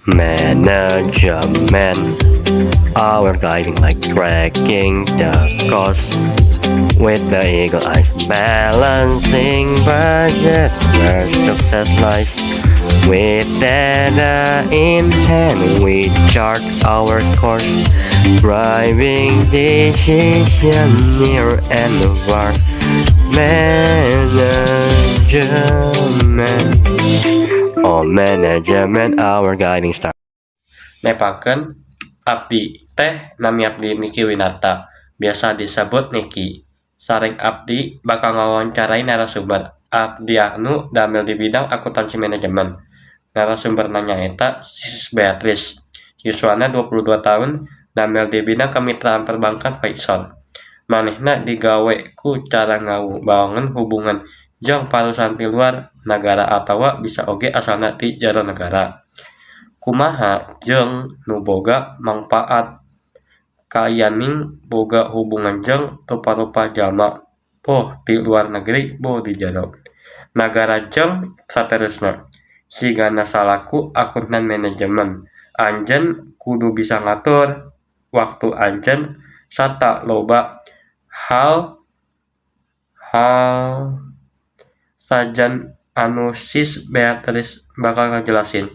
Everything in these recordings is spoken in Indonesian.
Management, our guiding like tracking the cost with the eagle eyes, balancing budget where success lies. With data in hand, we chart our course, driving decision near and far. Management, oh management, our guiding star. Nepakeun abdi teh nami abdi Niki Winarta, biasa disebut Niki. Saring abdi bakal ngawawancarai narasumber. Abdi anu damel di bidang akuntansi manajemen. Narasumber nyaeta Sis Beatrice. Yuswana 22 tahun, damel di bidang kemitraan perbankan Faisal. Manehna digawe ku cara ngabangun hubungan jeung parusahaan ti luar negara atawa bisa oge asalna ti jero negara. Kumaha jeung nu boga mangpaat kayaning boga hubungan jeung rupa-rupa jalma boh di luar negeri boh di jero nagara jeung saterusna. Sigana salaku akuntan manajemen, anjeun kudu bisa ngatur waktu anjeun sarta loba hal sajan anu Sis Beatrice bakal ngajelasin.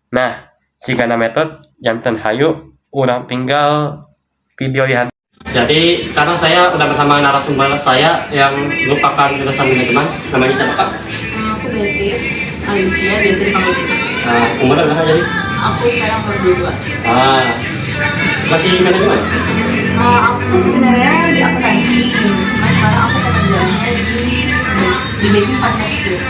Nah, sigana metode janten hayu urang tinggal video lihat. Jadi sekarang saya udah bersama narasumber saya yang merupakan jurusan manajemen. Namanya siapa Kak? Aku Beatrice Alicia, biasa dipanggil Beatrice. Umur berapa jadi? Aku sekarang umur 22. Masih manajemen? Aku sebenarnya di akuntansi, mas sekarang aku pekerjaannya di banking partnership.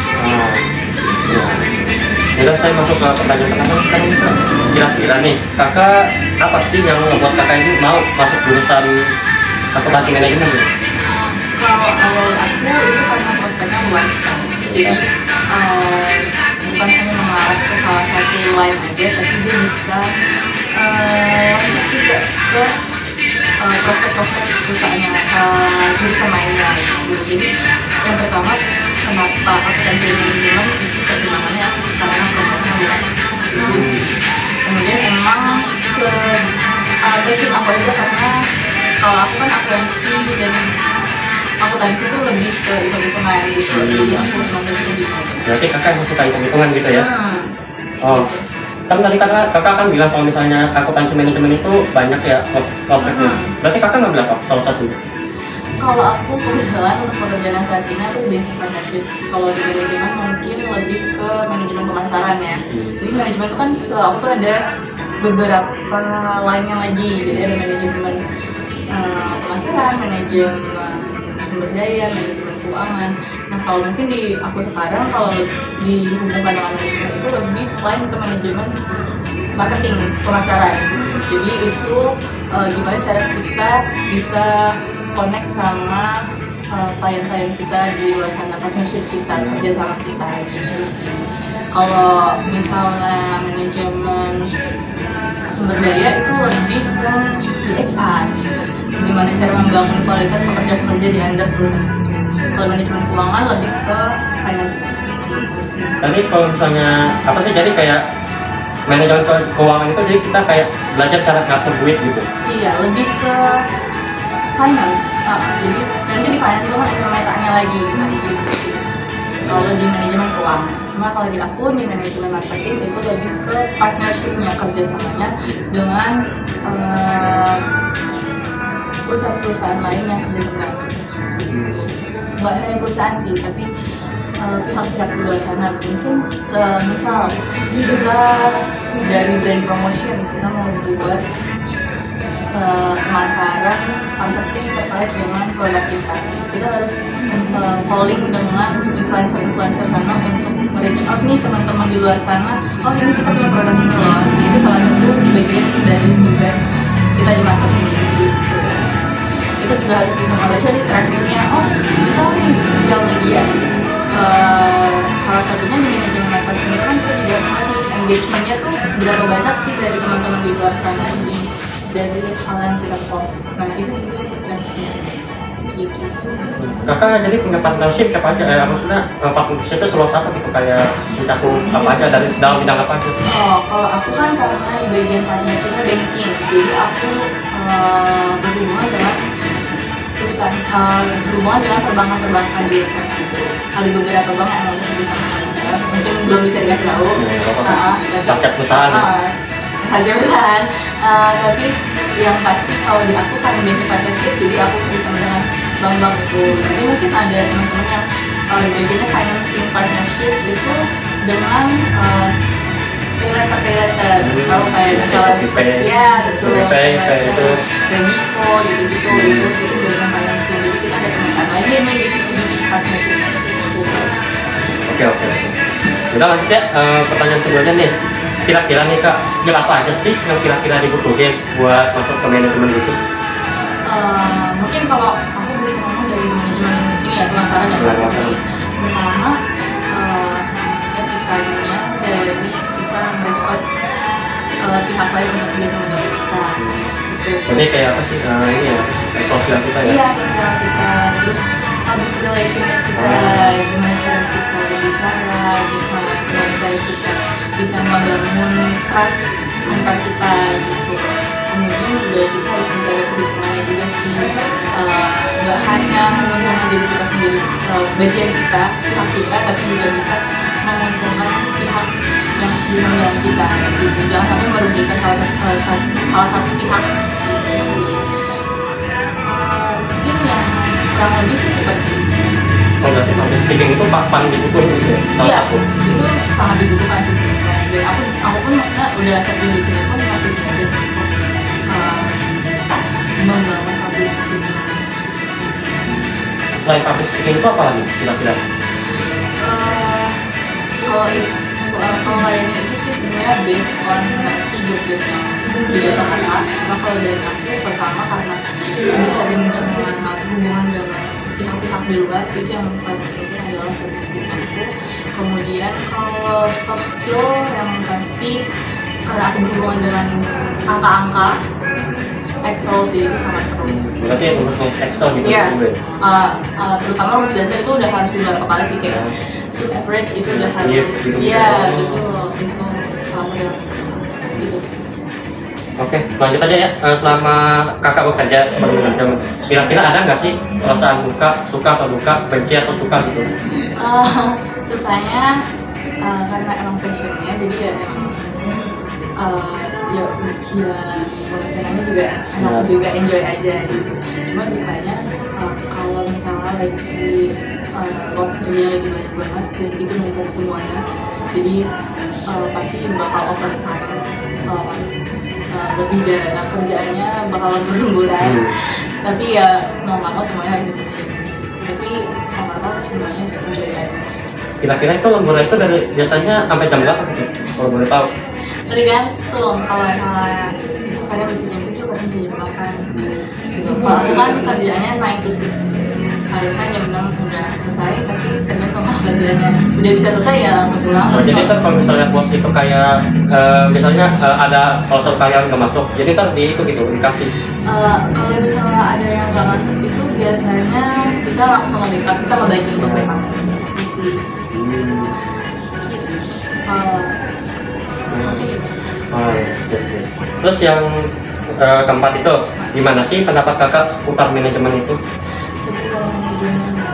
Udah saya masuk ke pertanyaan pertama sekarang Kak. Kira-kira nih, kakak apa sih yang membuat kakak ini mau masuk jurusan akuntansi manajemen? Kalau awal aku itu karena prospeknya luas kan, jadi bukan hanya mengarah ke salah satu line aja, tapi dia bisa lanjut juga ke prospek-prospek perusahaannya, jurusan lainnya gitu. Jadi yang pertama, kenapa akuntansi manajemen itu pertimbangannya karena prospeknya luas gitu. Kemudian emang passion aku aja karena kalau aku kan akuntansi dan akuntansi itu lebih ke hitung-hitungan gitu. Jadi aku memang passionnya di sana. Berarti kakak yang suka hitung-hitungan gitu ya? Oh, kan tadi kakak kan bilang kalau misalnya akuntansi manajemen itu banyak ya prospeknya. Berarti kakak nggak bilang salah satu? Kalau aku kebetulan untuk pekerjaan saat ini aku lebih partnership. Kalau di manajemen mungkin lebih ke manajemen pemasaran ya. Jadi manajemen itu kan aku tuh ada beberapa lainnya lagi. Jadi ada manajemen pemasaran, manajemen sumber daya, manajemen keuangan. Nah kalau mungkin di aku sekarang kalau dihubungkan dengan manajemen itu lebih lain ke manajemen marketing pemasaran. Jadi itu gimana cara kita bisa connect sama klien-klien kita di luar sana, partnership kita, kerja sama kita gitu. Kalau misalnya manajemen sumber daya itu lebih ke HR, gimana cara membangun kualitas pekerja-pekerja di under perusahaan. Kalau manajemen keuangan lebih ke finance. Tadi kalau misalnya apa sih, jadi kayak manajemen keuangan itu jadi kita kayak belajar cara ngatur duit gitu? Iya, lebih ke finance. Jadi nanti di finance itu kan ada metanya lagi gitu. Kalau di manajemen keuangan, cuma kalau di aku di manajemen marketing itu lebih ke partnershipnya, kerjasamanya dengan perusahaan-perusahaan lain yang kerja sama. Bukan hanya perusahaan sih, tapi pihak-pihak di luar sana. Mungkin misal juga dari brand promotion kita mau buat pemasaran marketing terkait dengan produk kita harus calling dengan influencer sana untuk reach out nih teman-teman di luar sana. Oh ini kita punya produk ini loh. Itu salah satu bagian dari tugas kita di marketing gitu. Kita juga harus bisa membaca di tracking-nya. Oh misalnya nih di sosial media, salah satunya di manajemen marketing itu kan kita juga harus engagement-nya tuh seberapa banyak sih dari teman-teman di luar sana ini dari hal yang kita post. Nah itu juga kita gitu sih. Kakak jadi punya partnership siapa aja? Maksudnya partnershipnya seluas apa gitu, kayak mencakup apa aja dari dalam bidang apa aja? Oh, kalau aku kan karena di bagian partnershipnya banking, jadi aku berhubungan dengan perusahaan, berhubungan dengan perbankan di sana. Ada beberapa bank yang memang bisa mungkin belum bisa dikasih tahu. Target perusahaan. Target perusahaan. Tapi yang pasti kalau di aku kan banking partnership, jadi aku bisa dengan bank-bank itu. Jadi mungkin ada teman-teman yang di bagiannya financing partnership itu dengan pay-later, tahu kayak misalnya ya betul, itu Remivo gitu-gitu, itu bagian financing. Jadi kita ada teman lagi yang di bisnis partnership. Oke. Udah lanjut ya, pertanyaan selanjutnya nih. Kira-kira nih Kak, skill apa aja sih yang kira-kira dibutuhin buat masuk ke manajemen gitu? Mungkin kalau aku boleh ngomong dari manajemen ini ya, pemasaran ya. Pertama, etikanya dari kita merespon pihak lain untuk kerja sama dengan kita. Jadi kayak apa sih, ini ya, sosial kita ya? Iya, sosial kita, terus public relationship kita, gimana cara kita berbicara, gimana cara kita bisa membangun trust antar kita gitu. Kemudian juga kita harus bisa lihat perhitungannya juga sih, nggak hanya menguntungkan diri kita sendiri, bagian kita, pihak kita, tapi juga bisa menguntungkan pihak yang bisa mendapatkan kita gitu. Jangan sampai merugikan salah satu pihak gitu. Mungkin yang kurang lebih sih seperti itu. Oh, berarti public speaking itu paling dibutuhin gitu ya? Iya, itu sangat dibutuhkan sih sebenarnya. Dan aku pun maksudnya udah kerja di sini pun masih belajar untuk membangun public speaking. Selain public speaking itu apa lagi kira-kira? Kalau kalian itu sih sebenarnya based on 3 base yang didapatkan. Cuma kalau dari aku pertama karena lebih sering dengan hubungan dengan pihak-pihak di luar, itu yang paling penting adalah public speaking aku. Kemudian kalau soft skill yang pasti karena aku berhubungan dengan angka-angka, Excel sih itu sangat perlu. Berarti ya rumus Excel gitu Iya. gue. Terutama rumus dasar itu udah harus beberapa kali sih, kayak sub average itu udah harus. Gitu. Iya, betul. Itu sama ya. Gitu sih. Oke, lanjut aja ya. Selama kakak bekerja sebagai manajemen, kira-kira ada nggak sih perasaan suka atau duka, benci atau suka gitu? Sukanya karena emang passionnya, jadi ya wawancaranya juga enak juga, enjoy aja gitu. Cuma dukanya kalau misalnya lagi waktunya lagi banyak banget dan itu numpuk semuanya, jadi pasti bakal overtime, lebih dari kerjaannya bakalan berlemburan. Tapi ya mau nggak mau semuanya harus dikerjain. Tapi mau nggak mau semuanya enjoy aja. Kira-kira itu lemburan itu dari biasanya sampai jam berapa gitu? Kalau boleh tahu? Tergantung, kalau misalnya itu kadang bisa jam 7, kadang bisa jam 8 gitu. Kalau aku kan kerjaannya 9 to 6, harusnya jam 6 udah selesai, tapi tergantung mas kerjanya udah bisa selesai ya langsung pulang. Jadi kan kalau misalnya bos itu kayak misalnya ada salah satu karyawan nggak masuk, jadi ntar di itu gitu dikasih. Kalau misalnya ada yang nggak masuk itu biasanya kita langsung nge-backup, kita ngebaikin untuk backup isi. Terus yang keempat itu, gimana sih pendapat kakak seputar manajemen itu? Seputar manajemen itu,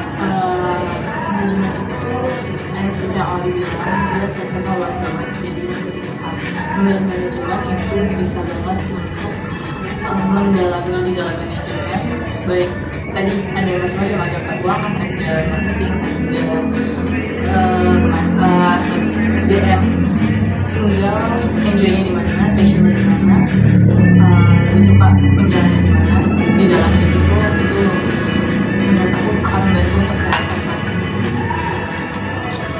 yang seperti yang Oli bilang, dia personal luas banget. Jadi menurut manajemen itu bisa banget untuk mendalami di dalam manajemen. Baik, tadi ada macam-macam, ada keuangan, ada marketing, ada SDM. Tinggal enjoy-nya di mana, passion-nya di mana, lebih suka menjalani di mana, di dalam situ itu menurut aku akan membantu untuk melakukan sesuatu.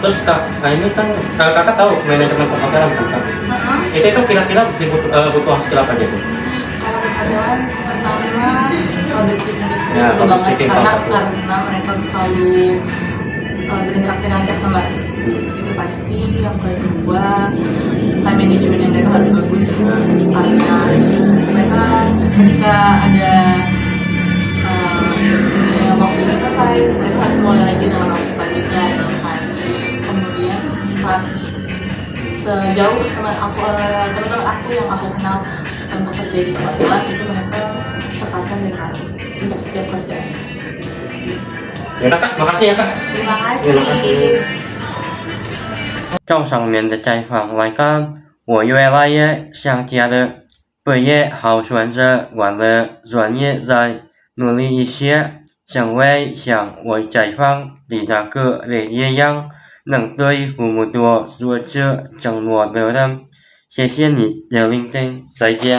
Terus ini kan kakak tahu manajemen perhotelan kan? Itu kira-kira butuh skill apa aja tuh? Kalau perhotelan pertama public speaking itu Ya, public speaking karena mereka selalu berinteraksi dengan customer. Itu pasti. Yang kedua, time management yang mereka harus bagus, karena mereka ketika ada waktu itu selesai, mereka harus mulai lagi dengan waktu selanjutnya gitu kan. Kemudian sejauh teman-teman aku yang aku kenal untuk kerja di perwakilan itu mereka cekatan dan kami untuk setiap kerjaan. Ya udah Kak, makasih ya Kak. Terima kasih. Terima kasih. 照上面的采访来看，我越来越想家了。毕业后选择换了专业，再努力一些，成为像我采访的那个人一样，能对父母多做着承诺的人。谢谢你的聆听，再见。